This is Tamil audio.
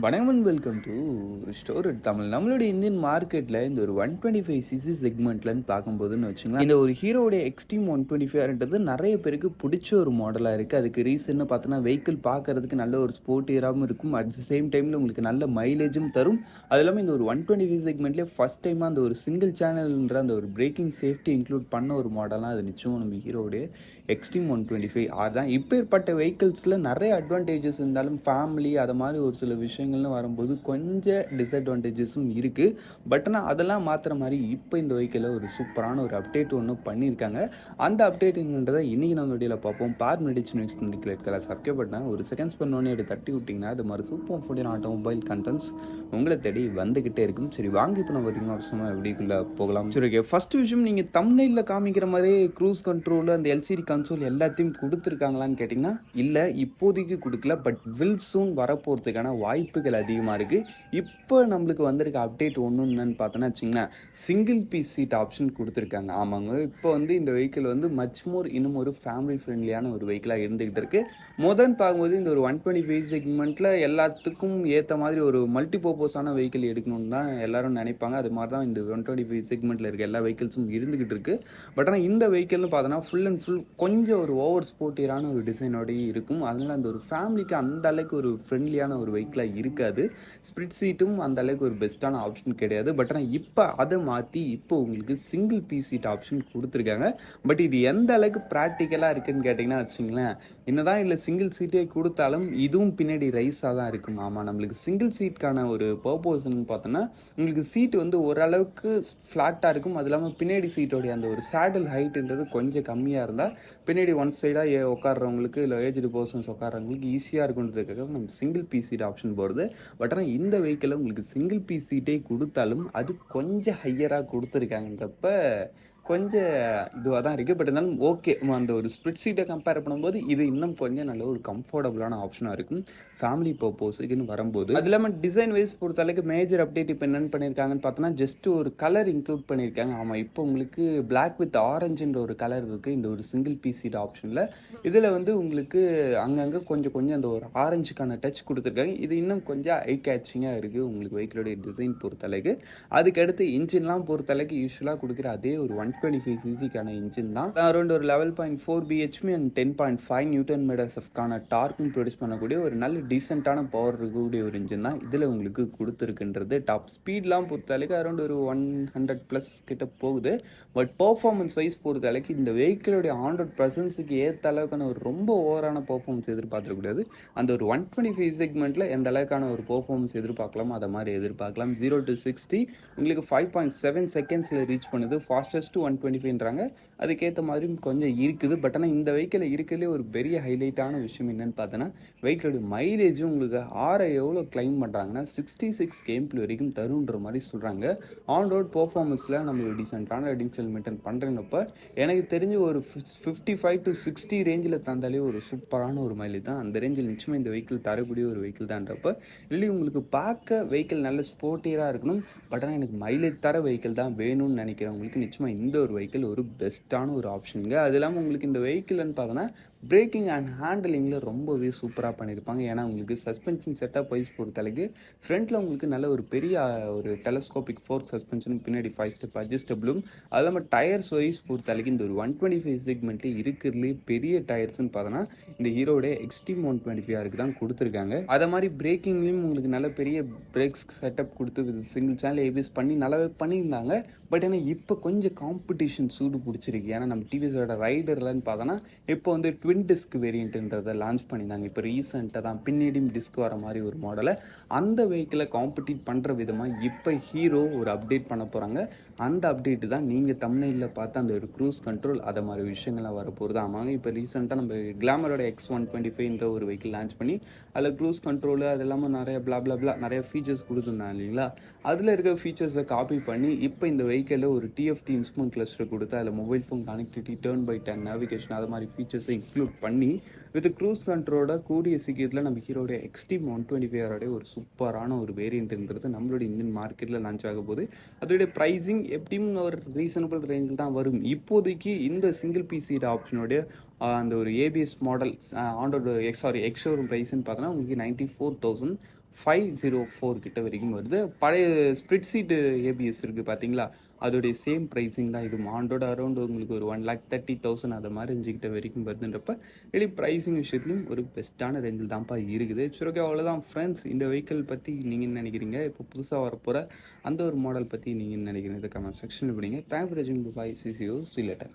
வணக்கம் வெல்கம் டு ஸ்டோர் தமிழ். நம்மளுடைய இந்தியன் மார்க்கெட்டில் இந்த ஒரு 125cc செக்மெண்ட்லன்னு பார்க்கும்போதுன்னு வச்சுங்களேன், இந்த ஒரு ஹீரோடைய எக்ஸ்ட்ரீம் 125ன்றது நிறைய பேருக்கு பிடிச்ச ஒரு மாடலாக இருக்குது. அதுக்கு ரீசன்னு பார்த்தோன்னா வெஹிக்கிள் பார்க்கறதுக்கு நல்ல ஒரு ஸ்போர்ட்டியராகவும் இருக்கும். அட் த சேம் டைமில் உங்களுக்கு நல்ல மைலேஜும் தரும். அது இல்லாமல் இந்த ஒரு 125 செக்மெண்ட்லேயே ஃபஸ்ட் டைமாக அந்த ஒரு சிங்கிள் சேனல்ன்ற அந்த ஒரு பிரேக்கிங் சேஃப்டி இன்க்ளூட் பண்ண ஒரு மாடலாக அது நிச்சயம் நம்ம ஹீரோடைய எக்ஸ்ட்ரீம் 125 அதுதான். இப்போ ஏற்பட்ட வெஹிக்கிள்ஸில் நிறைய அட்வான்டேஜஸ் இருந்தாலும் ஃபேமிலி அதை மாதிரி ஒரு சில விஷயங்கள்னு வரும்போது கொஞ்சம் டிஸ்அட்வான்டேஜஸும் இருக்குது. பட் ஆனால் அதெல்லாம் மாற்றுற மாதிரி இப்போ இந்த வெஹிக்கிளில் ஒரு சூப்பரான ஒரு அப்டேட் ஒன்று பண்ணியிருக்காங்க. அந்த அப்டேட் என்னன்றதை இன்றைக்கி நம்ம வீடியோவில் பார்ப்போம். பார் மெடிச்சு நியூஸ் கிளிக் கலர் சப்ஸ்கிரைப் பண்ணால் ஒரு செகண்ட்ஸ் பண்ணோன்னே எடுத்து தட்டி விட்டிங்கன்னா அது மாதிரி சூப்பர் ஃபுட் ஆட்டோமொபைல் கண்டென்ட்ஸ் உங்களை தேடி வந்துக்கிட்டே இருக்கும். சரி வாங்க இப்போ நம்ம பார்த்திங்கன்னா அவசரமாக எப்படிக்குள்ளே போகலாம். சரி ஓகே, ஃபஸ்ட்டு விஷயம், நீங்கள் தம்ப்நெயிலில் காமிக்கிற மாதிரி க்ரூஸ் கண்ட்ரோல் அந்த எல்சிடி கன்சோல் எல்லாத்தையும் கொடுத்துருக்காங்களான்னு கேட்டிங்கன்னா இல்லை, இப்போதைக்கு கொடுக்கல. பட் வில் சூன் வரப்போகிறதுக்கான வாய்ப்புகள் அதிகமாக இருக்குது. இப்போ நம்மளுக்கு வந்திருக்க அப்டேட் ஒன்று என்னன்னு பார்த்தோன்னா வச்சிங்கன்னா, சிங்கிள் பீஸ் சீட் ஆப்ஷன் கொடுத்துருக்காங்க. ஆமாங்க, இப்போ இந்த வெஹிக்கிள் மச் மோர் இன்னும் ஒரு ஃபேமிலி ஃப்ரெண்ட்லியான ஒரு வெஹிக்கிளாக இருந்துகிட்டு இருக்குது. முதன்னு பார்க்கும்போது இந்த ஒரு 125 செக்மெண்ட்டில் எல்லாத்துக்கும் ஏற்ற மாதிரி ஒரு மல்டி பர்பஸான வெஹிக்கிள் எடுக்கணும்னு தான் எல்லாரும் நினைப்பாங்க. அது மாதிரி தான் இந்த 125 செக்மெண்ட்டில் இருக்க எல்லா வெஹிக்கிள்ஸும் இருந்துகிட்டு இருக்குது. பட் ஆனால் இந்த வெஹிக்கிள்னு பார்த்தோன்னா ஃபுல் அண்ட் ஃபுல் கொஞ்சம் ஒரு ஓவர் ஸ்போர்ட்டியரான ஒரு டிசைனோடய இருக்கும். அதனால் அந்த ஒரு ஃபேமிலிக்கு அந்த அளவுக்கு ஒரு ஃப்ரெண்ட்லியான ஒரு வெஹிக்கிளாக இருக்காது. ஸ்ப்ளிட் சீட்டும் அந்த அளவுக்கு ஒரு பெஸ்ட்டான ஆப்ஷன் கிடையாது. பட் ஆனால் இப்போ அதை மாற்றி இப்போ உங்களுக்கு சிங்கிள் பீஸ் சீட் ஆப்ஷன் கொடுத்துருக்காங்க. பட் இது எந்த அளவுக்கு ப்ராக்டிக்கலாக இருக்குதுன்னு கேட்டிங்கன்னா வச்சுங்களேன், என்னதான் இல்லை சிங்கிள் சீட்டே கொடுத்தாலும் இதுவும் பின்னாடி ரைஸாக தான் இருக்கும். ஆமாம், நம்மளுக்கு சிங்கிள் சீட்கான ஒரு பர்பஸ்ன்னு பார்த்தோன்னா உங்களுக்கு சீட்டு ஓரளவுக்கு ஃப்ளாட்டாக இருக்கும். அது இல்லாமல் பின்னாடி சீட்டோடைய அந்த ஒரு சேடல் ஹைட்டுன்றது கொஞ்சம் கம்மியாக இருந்தால் பின்னாடி ஒன் சைடாக உட்காடுறவங்களுக்கு இல்லை ஏஜ்டு பர்சன்ஸ் உட்காடுறவங்களுக்கு ஈஸியாக இருக்குன்றதுக்காக நம்ம சிங்கிள் பீஸ் சீட் ஆப்ஷன் போகிறது. பட் ஆனால் இந்த வெஹிக்கிளில் உங்களுக்கு சிங்கிள் பீஸ் சீட்டே கொடுத்தாலும் அது கொஞ்சம் ஹையராக கொடுத்துருக்காங்கன்றப்ப கொஞ்சம் இதுவாக தான் இருக்குது. பட் இருந்தாலும் ஓகே, அந்த ஒரு ஸ்ப்ளிட் சீட்டை கம்பேர் பண்ணும்போது இது இன்னும் கொஞ்சம் நல்ல ஒரு கம்ஃபர்டபுளான ஆப்ஷனாக இருக்கும் ஃபேமிலி பர்பஸுக்குன்னு வரும்போது. அது இல்லாமல் டிசைன் வைஸ் பொறுத்தளவுக்கு மேஜர் அப்டேட் இப்போ என்னென்னு பண்ணியிருக்காங்கன்னு பார்த்தோன்னா ஜஸ்ட் ஒரு கலர் இன்க்ளூட் பண்ணியிருக்காங்க. ஆமாம், இப்போ உங்களுக்கு பிளாக் வித் ஆரஞ்சுன்ற ஒரு கலர் இருக்குது இந்த ஒரு சிங்கிள் பீஸ் சீட் ஆப்ஷனில். இதில் உங்களுக்கு அங்கங்கே கொஞ்சம் அந்த ஒரு ஆரஞ்சுக்கான டச் கொடுத்துருக்காங்க. இது இன்னும் கொஞ்சம் ஐ கேட்சிங்காக இருக்குது உங்களுக்கு வெஹிக்கிளுடைய டிசைன் பொறுத்தளவுக்கு. அதுக்கடுத்து இன்ஜின்லாம் பொறுத்தளவுக்கு யூஸ்வலாக கொடுக்குற அதே ஒரு 125cc இன்ஜின் தான். அரௌண்ட் ஒரு 11.4 bhp அண்ட் 10.5 நியூட்டன் மீட்டர்ஸ்க்கான டார்க்கும் ப்ரொடியூஸ் பண்ணக்கூடிய ஒரு நல்ல டீசென்ட்டான பவர் இருக்கக்கூடிய ஒரு இன்ஜின் தான் இதில் உங்களுக்கு கொடுத்துருக்குன்றது. டாப் ஸ்பீட்லாம் பொறுத்தளவுக்கு அரௌண்ட் ஒரு 100+ கிட்ட போகுது. பட் பர்ஃபார்மன்ஸ் வைஸ் பொறுத்தளவுக்கு இந்த வெஹிக்கிளுடைய 100%க்கு ஏற்ற அளவுக்கான ஒரு ரொம்ப ஓவரான பர்ஃபார்மன்ஸ் எதிர்பார்த்துக்கூடாது. அந்த ஒரு 125 செக்மெண்ட்டில் எந்த அளவுக்கான ஒரு பர்ஃபார்மன்ஸ் எதிர்பார்க்கலாமோ அதை மாதிரி எதிர்பார்க்கலாம். 0 to 60 உங்களுக்கு 5.7 செகண்ட்ஸில் ரீச் பண்ணுது. ஃபாஸ்டஸ்ட் 125ன்றாங்க. அதுக்கேற்ற மாதிரியும் கொஞ்சம் இருக்குது. பட் ஆனால் இந்த வெஹிக்கிள் இருக்கிறதுலே ஒரு பெரிய ஹைலைட்டான விஷயம் என்னென்னு பார்த்தோன்னா வெஹிக்கிளோட மைலேஜும் உங்களுக்கு எவ்வளோ கிளைம் பண்ணுறாங்கன்னா 66 km வரைக்கும் தருன்ற மாதிரி சொல்கிறாங்க. ஆன் ரோட் பர்ஃபார்மன்ஸில் நம்ம டீசெண்டான அடிஷனல் மெயின்டைன் பண்ணுறப்ப எனக்கு தெரிஞ்சு ஒரு 55 to 60 ரேஞ்சில் தந்தாலே ஒரு சூப்பரான ஒரு மைலேஜ் தான். அந்த ரேஞ்சில் நிச்சயமாக இந்த வெஹிக்கிள் தரக்கூடிய ஒரு வெஹிக்கிள் தான்றப்ப இல்லை உங்களுக்கு பார்க்க வெஹிக்கிள் நல்ல ஸ்போர்ட்டியராக இருக்கணும். பட் ஆனால் எனக்கு மைலேஜ் தர வெஹிக்கிள் தான் வேணும்னு நினைக்கிறவங்களுக்கு நிச்சயமாக இந்த ஒரு வெஹிக்கிள் ஒரு பெஸ்ட்டான ஒரு ஆப்ஷனுங்க. அது இல்லாமல் உங்களுக்கு இந்த வெஹிக்கிள்னு பார்த்தோன்னா பிரேக்கிங் அண்ட் ஹேண்டலிங்கில் ரொம்பவே சூப்பராக பண்ணியிருப்பாங்க. ஏன்னா உங்களுக்கு சஸ்பென்ஷன் செட்டப் வைஸ் பொறுத்தளவுக்கு ஃப்ரண்ட்டில் உங்களுக்கு நல்ல ஒரு பெரிய ஒரு டெலஸ்கோபிக் ஃபோர்க் சஸ்பென்ஷனும் பின்னாடி 5 ஸ்டெப் அட்ஜஸ்டபிளும். அது இல்லாமல் டயர்ஸ் வைஸ் பொறுத்தளவுக்கு இந்த ஒரு 125 செக்மெண்ட்லேயே இருக்கிறதுலே பெரிய டயர்ஸ்ன்னு பார்த்தோன்னா இந்த ஹீரோட எக்ஸ்ட்ரீம் 125 தான் கொடுத்துருக்காங்க. அதை மாதிரி பிரேக்கிங்லேயும் உங்களுக்கு நல்ல பெரிய பிரேக்ஸ் செட்டப் கொடுத்து சிங்கிள் சேனல் ஏபிஎஸ் பண்ணி நல்லாவே பண்ணியிருந்தாங்க. பட் ஆனால் இப்போ கொஞ்சம் காம்படிஷன் சூடு பிடிச்சிருக்கு. ஏன்னா நம்ம டிவிஎஸோட ரைடர்லன்னு பார்த்தோன்னா இப்போ ட்வின் டிஸ்க் வேரியண்ட்ன்றதை லான்ச் பண்ணியிருந்தாங்க. இப்போ ரீசெண்டாக தான் பின்னாடியும் டிஸ்க் வர மாதிரி ஒரு மாடலை அந்த வெஹிக்கிளை காம்படிட் பண்ணுற விதமாக இப்போ ஹீரோ ஒரு அப்டேட் பண்ண போகிறாங்க. அந்த அப்டேட்டு தான் நீங்கள் தம்ப்நெயிலில் பார்த்து அந்த ஒரு க்ரூஸ் கண்ட்ரோல் அதை மாதிரி விஷயங்கள்லாம் வரப்போகிறது. ஆமாங்க, இப்போ ரீசெண்டாக நம்ம கிளாமரோட X125ன்ற ஒரு வெஹிக்கிள் லான்ச் பண்ணி அதில் க்ரூஸ் கண்ட்ரோலு அது இல்லாமல் நிறைய பிளா நிறைய ஃபீச்சர்ஸ் கொடுத்துருந்தாங்க இல்லைங்களா. அதில் இருக்க ஃபீச்சர்ஸை காப்பி பண்ணி இப்போ இந்த வெஹிக்கிளில் ஒரு TFT இன்ஸ்ட்ருமெண்ட் கிளஸ்டர் கொடுத்து அதில் mobile phone connectivity, turn by turn navigation அது மாதிரி ஃபீச்சர்ஸை இன்க்ளூட் பண்ணி வித் க்ரூஸ் கண்ட்ரோலோட கூடிய சீக்கிரத்தில் நம்ம ஹீரோட எக்ஸ்ட்ரீம் 125 ஒரு சூப்பரான ஒரு வேரியண்ட்ன்றது நம்மளுடைய இந்தியன் மார்க்கெட்டில் லான்ச் ஆக போகுது. அதோடைய ப்ரைஸிங் எப்படியும் ஒரு ரீசனபிள் ரேஞ்சில் தான் வரும். இப்போதைக்கு இந்த சிங்கிள் பிசி ஆப்ஷனோடைய அந்த ஒரு ஏபிஎஸ் மாடல் ஆண்டோட எக்ஸோரூம் ப்ரைஸ்ன்னு பார்த்தோன்னா உங்களுக்கு 94,000 504 கிட்ட வரைக்கும் வருது. பழைய ஸ்ப்ளிட் சீட்டு ஏபிஎஸ் இருக்குது பார்த்தீங்களா, அதோடைய சேம் ப்ரைஸிங் தான் இது. ஆண்டோட அரௌண்ட் உங்களுக்கு ஒரு 1,30,000 அது மாதிரி ரேஞ்சுக்கிட்ட வரைக்கும் வருதுன்றப்ப வெளி ப்ரைஸிங் விஷயத்துலையும் ஒரு பெஸ்ட்டான ரேஞ்சில் தான்ப்பா இருக்குது. சரி ஓகே, அவ்வளோதான் ஃப்ரெண்ட்ஸ். இந்த வெஹிக்கிள் பற்றி நீங்கள் என்ன நினைக்கிறீங்க? இப்போ புதுசாக வரப்போகிற அந்த ஒரு மாடல் பற்றி நீங்கள் என்ன நினைக்கிறீங்க? கமெண்ட் செக்ஷனில் படிங்க. தேங்க் ஃபார் வாட்சிங். Bye. See you. See you later.